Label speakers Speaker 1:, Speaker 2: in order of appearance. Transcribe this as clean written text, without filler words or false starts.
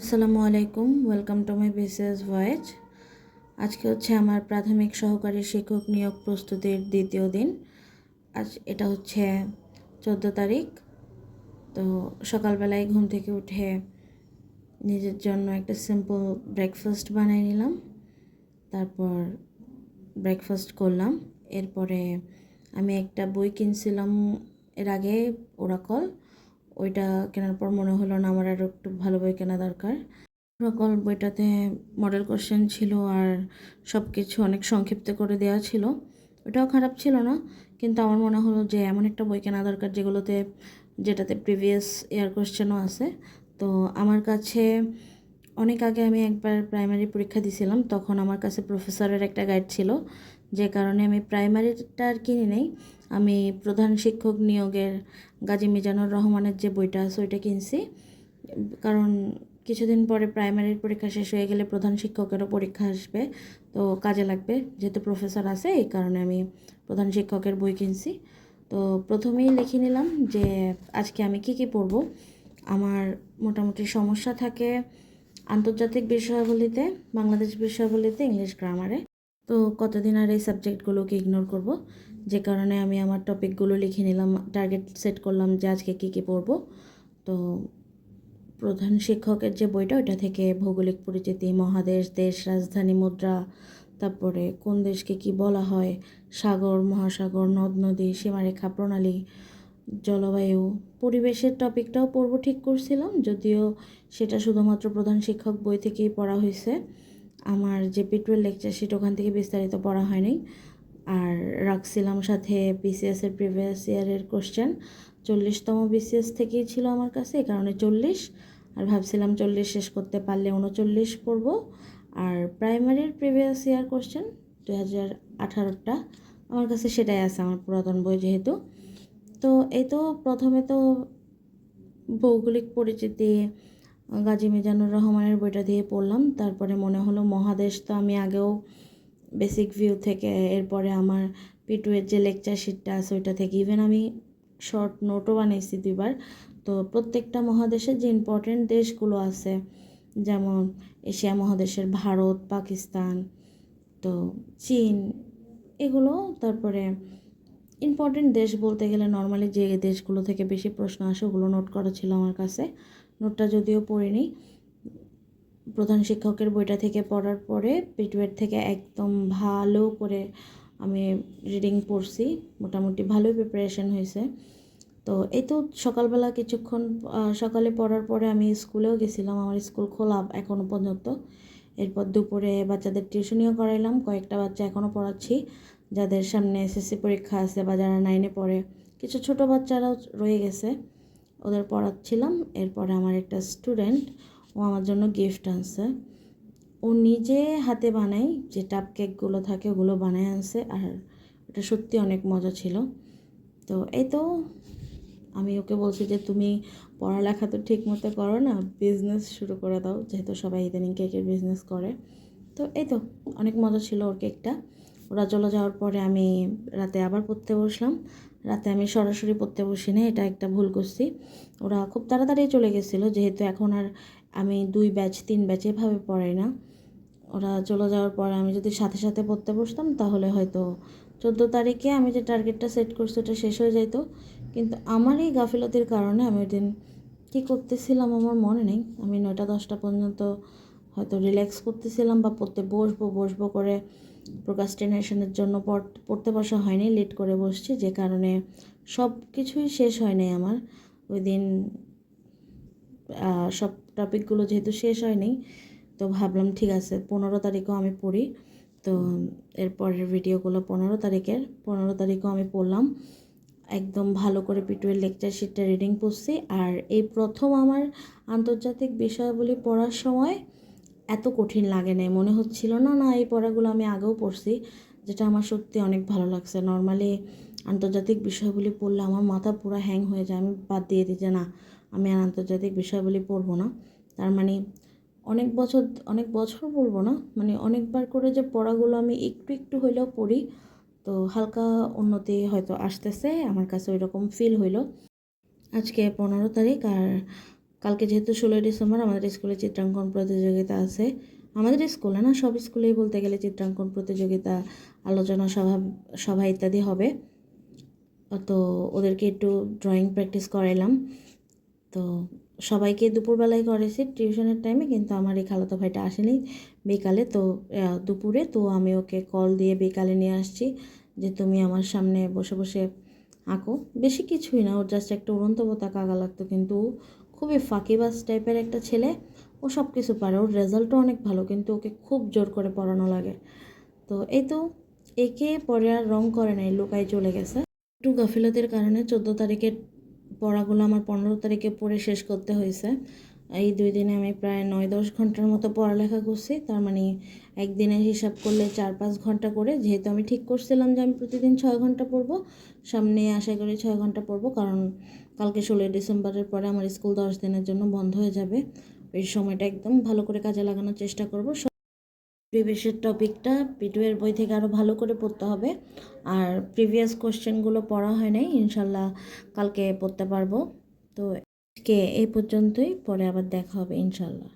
Speaker 1: আসসালামু আলাইকুম, welcome to my BCS voice. আজকে হচ্ছে আমার প্রাথমিক সহকারী শিক্ষক নিয়োগ প্রস্তুতির দ্বিতীয় দিন। আজ এটা হচ্ছে 14 তারিখ। তো সকালবেলায় ঘুম থেকে উঠে নিজের জন্য একটা সিম্পল ব্রেকফাস্ট বানিয়ে নিলাম, তারপর ব্রেকফাস্ট করলাম। এরপরে আমি একটা বই কিনছিলাম এর আগে, ওরাকল। ওইটা কেনার পর মনে হলো না আমার আরও একটু ভালো বই কেনা দরকার। ওরাকল বইটাতে মডেল কোশ্চেন ছিল আর সব কিছু অনেক সংক্ষিপ্ত করে দেওয়া ছিল। ওটাও খারাপ ছিল না, কিন্তু আমার মনে হলো যে এমন একটা বই কেনা দরকার যেটাতে প্রিভিয়াস ইয়ার কোশ্চেনও আছে। তো আমার কাছে অনেক আগে আমি একবার প্রাইমারি পরীক্ষা দিয়েছিলাম, তখন আমার কাছে প্রফেসরের একটা গাইড ছিল, যে কারণে আমি প্রাইমারিটা আর কিনি নেই। আমি প্রধান শিক্ষক নিয়োগের গাজী মিজানুর রহমানের যে বইটা আছে ওইটা কিনছি, কারণ কিছুদিন পরে প্রাইমারির পরীক্ষা শেষ হয়ে গেলে প্রধান শিক্ষকেরও পরীক্ষা আসবে, তো কাজে লাগবে। যেহেতু প্রফেসর আছে এই কারণে আমি প্রধান শিক্ষকের বই কিনছি। তো প্রথমেই লিখে নিলাম যে আজকে আমি কি পড়ব। আমার মোটামুটি সমস্যা থাকে আন্তর্জাতিক বিষয়াবলিতে, বাংলাদেশ বিষয়াবলিতে, ইংলিশ গ্রামারে। তো কতদিন আর এই সাবজেক্টগুলোকে ইগনোর করব, যে কারণে আমি আমার টপিকগুলো লিখে নিলাম, টার্গেট সেট করলাম যে আজকে কী পড়ব। তো প্রধান শিক্ষকের যে বইটা ওইটা থেকে ভৌগোলিক পরিচিতি, মহাদেশ, দেশ, রাজধানী, মুদ্রা, তারপরে কোন দেশকে কি বলা হয়, সাগর, মহাসাগর, নদ নদী, সীমারেখা প্রণালী, জলবায়ু, পরিবেশের টপিকটাও পড়ব ঠিক করছিলাম, যদিও সেটা শুধুমাত্র প্রধান শিক্ষক বই থেকেই পড়া হয়েছে। আমার যে পিটুয়েল লেকচার শিট ওখান থেকে বিস্তারিত পড়া হয়নি। আর রাখছিলাম সাথে বিসিএসের প্রিভিয়াস ইয়ারের কোশ্চেন। 40তম বিসিএস থেকেই ছিল আমার কাছে, এই কারণে 40। আর ভাবছিলাম 40 শেষ করতে পারলে 39 পড়ব। আর প্রাইমারির প্রিভিয়াস ইয়ার কোশ্চেন 2018টা আমার কাছে সেটাই আছে, আমার পুরাতন বই যেহেতু। তো এই তো প্রথমে তো ভৌগোলিক পরিচিতি গাজী মিজানুর রহমানের বইটা দিয়ে পড়লাম। তারপরে মনে হলো মহাদেশ তো আমি আগেও বেসিক ভিউ থেকে, এরপরে আমার পিটুয়ের যে লেকচার শিটটা আছে ওইটা থেকে, ইভেন আমি শর্ট নোটও বানিয়েছি 2বার। তো প্রত্যেকটা মহাদেশের যে ইম্পর্টেন্ট দেশগুলো আছে, যেমন এশিয়া মহাদেশের ভারত, পাকিস্তান, তো চীন, এগুলো, তারপরে ইম্পর্টেন্ট দেশ বলতে গেলে নর্মালি যে দেশগুলো থেকে বেশি প্রশ্ন আসে ওগুলো নোট করা ছিল আমার কাছে। নোটটা যদিও পড়িনি, প্রধান শিক্ষকের বইটা থেকে পড়ার পরে পিটুয়েট থেকে একদম ভালো করে আমি রিডিং পড়ছি, মোটামুটি ভালোই প্রিপারেশন হয়েছে। তো এই তো সকালবেলা কিছুক্ষণ সকালে পড়ার পরে আমি স্কুলেও গেছিলাম, আমার স্কুল খোলা এখনও পর্যন্ত। এরপর দুপুরে বাচ্চাদের টিউশনিও করাইলাম, কয়েকটা বাচ্চা এখনও পড়াচ্ছি যাদের সামনে এসএসসি পরীক্ষা আছে বা যারা 9-এ পড়ে। কিছু ছোট বাচ্চারাও রয়ে গেছে, ওদের পড়াচ্ছিলাম। এরপরে আমার একটা স্টুডেন্ট, ও আমার জন্য গিফট আনছে। ও নিজে হাতে বানায় যে টাপ কেকগুলো থাকে ওগুলো বানায় আনছে, আর এটা সত্যি অনেক মজা ছিল। তো এই তো আমি ওকে বলছি যে তুমি পড়ালেখা তো ঠিক মতো করো না, বিজনেস শুরু করে দাও, যেহেতু সবাই ইদানিং কেকের বিজনেস করে। তো এই তো অনেক মজা ছিল ওর কেকটা। ওরা চলে যাওয়ার পরে আমি রাতে আবার পড়তে বসলাম। রাতে আমি সরাসরি পড়তে বসি না, এটা একটা ভুল করছি। ওরা খুব তাড়াতাড়ি চলে গেছিলো, যেহেতু এখন আর আমি 2 ব্যাচ 3 ব্যাচ এভাবে পড়াই না। ওরা চলে যাওয়ার পরে আমি যদি সাথে সাথে পড়তে বসতাম তাহলে হয়তো 14 তারিখে আমি যে টার্গেটটা সেট করছি ওটা শেষ হয়ে যেত। কিন্তু আমার এই গাফিলতির কারণে আমি ওই দিন কী করতেছিলাম আমার মনে নেই। আমি 9টা-10টা পর্যন্ত হয়তো রিল্যাক্স করতেছিলাম বা পড়তে বসবো করে প্রোক্রাস্টিনেশনের জন্য পড়তে বসা হয়নি, লেট করে বসছি, যে কারণে সব কিছুই শেষ হয় নাই আমার ওই দিন। সব টপিকগুলো যেহেতু শেষ হয়নি, তো ভাবলাম ঠিক আছে 15 তারিখও আমি পড়ি। তো এরপরের ভিডিওগুলো 15 তারিখও আমি পড়লাম, একদম ভালো করে পিটুয়ের লেকচার শিটটা রিডিং পড়ছি। আর এই প্রথম আমার আন্তর্জাতিক বিষয়াবলী পড়ার সময় এত কঠিন লাগে নাই, মনে হচ্ছিল না এই পড়াগুলো আমি আগেও পড়ছি, যেটা আমার সত্যি অনেক ভালো লাগছে। নর্মালি আন্তর্জাতিক বিষয়গুলি পড়লে আমার মাথা পুরো হ্যাং হয়ে যায়, আমি বাদ দিয়ে দিই যে না আমি আর আন্তর্জাতিক বিষয়গুলি পড়বো না। তার মানে অনেক বছর বলবো না, মানে অনেকবার করে যে পড়াগুলো আমি একটু হইলেও পড়ি, তো হালকা উন্নতি হয়তো আসতেছে, আমার কাছে ওই রকম ফিল হইলো। আজকে 15 তারিখ, আর কালকে যেহেতু 16ই ডিসেম্বর আমাদের স্কুলে চিত্রাঙ্কন প্রতিযোগিতা আছে। আমাদের স্কুলে না, সব স্কুলেই বলতে গেলে চিত্রাঙ্কন প্রতিযোগিতা, আলোচনা সভা ইত্যাদি হবে। তো ওদেরকে একটু ড্রয়িং প্র্যাকটিস করাইলাম। তো সবাইকে দুপুরবেলায় করেছি টিউশনের টাইমে, কিন্তু আমার এই খালাতো ভাইটা আসেনি বিকালে, তো দুপুরে। তো আমি ওকে কল দিয়ে বিকালে নিয়ে আসছি যে তুমি আমার সামনে বসে বসে আঁকো। বেশি কিছুই না, ওর জাস্ট একটা উড়ন্ত পতাকা আঁকা লাগতো, কিন্তু খুবই ফাঁকিবাজ টাইপের একটা ছেলে। ও সব কিছু পারে, ওর রেজাল্টও অনেক ভালো, কিন্তু ওকে খুব জোর করে পড়ানো লাগে। তো এই তো, একে পরে আর রং করে নাই, লুকায় চলে গেছে। একটু গাফিলতির কারণে 14 তারিখের পড়াগুলো আমার 15 তারিখে পড়ে শেষ করতে হয়েছে। এই 2 দিনে আমি প্রায় 9-10 ঘন্টার মতো পড়ালেখা করছি। তার মানে একদিনে হিসাব করলে 4-5 ঘন্টা করে, যেহেতু আমি ঠিক করছিলাম যে আমি প্রতিদিন 6 ঘন্টা পড়বো, সামনে আশা করি 6 ঘন্টা পড়বো, কারণ কালকে 16 ডিসেম্বরের পরে আমার স্কুল 10 দিনের জন্য বন্ধ হয়ে যাবে। এই সময়টা একদম ভালো করে কাজে লাগানোর চেষ্টা করব। প্রিভিয়াসের টপিকটা পিটুয়ের বই থেকে আরও ভালো করে পড়তে হবে, আর প্রিভিয়াস কোশ্চেনগুলো পড়া হয় নাই, ইনশাল্লাহ কালকে পড়তে পারবো। তো এই পর্যন্তই, পরে আবার দেখা হবে ইনশাল্লাহ।